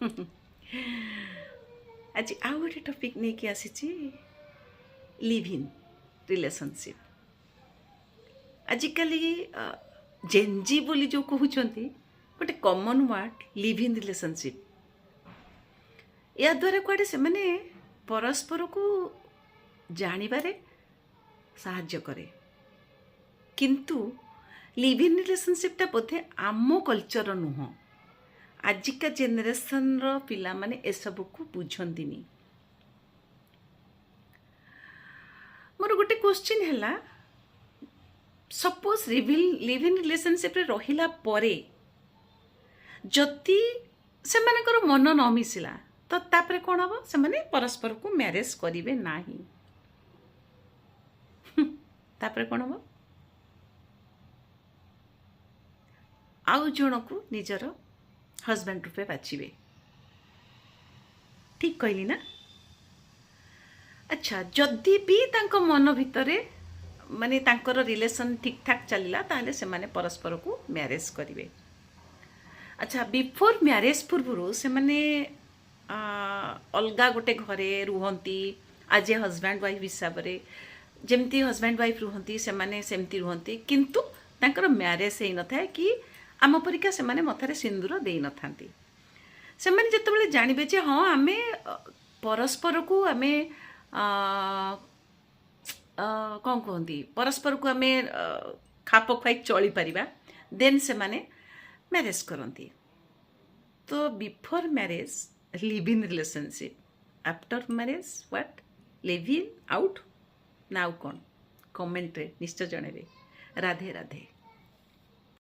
आज आउ गोटे टपिक नहीं कि आसी लिव इन रिलेशनशिप। आजिकल जेनजी बोली जो कहते गोटे common word live in relationship. या द्वारा कुआडे से माने परस्पर को जानिबारे साहाय्य करे, किंतु लिव इन रिलेशनशिप टा बोधे आम कल्चर नुह। आजिका जेनेरेशन रो पिला माने ए सब को बुझंतिनी। मोर गोटे क्वेश्चन हैला, सपोज लिव इन रिलेशनशिप रे रहिला परे जति से मानकर मन न मिसिला तो तापरे कोन हबो, से माने परस्पर को मैरिज करिवे नाही। तापरे कोन हबो, आउ जण को निजर हस्बैंड रूपे बाछिबे। ठीक कहली ना? अच्छा, जदि भी तांको मन भितरे माने तांकर रिलेशन ठीक ठाक चलिला ताहले से माने परस्पर को मैरिज करिवे। अच्छा, बिफोर मैरिज पूर्व से माने अलगा गोटे घरे रुहंती आज ए हस्बैंड वाइफ हिसाब रे जेमती हस्बैंड वाइफ रुहंती से माने सेमती रुहंती, किंतु तांकर मैरिज हेई नथाय कि आम परिका से माने मथारे सिंदूर देई नथांती। से माने जेतेबेले जानिबे जे हां आमे परस्पर को आमे कौन कहती परस्पर को आमे खाप खुआई चली पारिबा, देन से माने मैरिज करती। तो before marriage live in relationship, after marriage what, live in out now कौन? कमेंट रे निश्चय जणेबे। राधे राधे।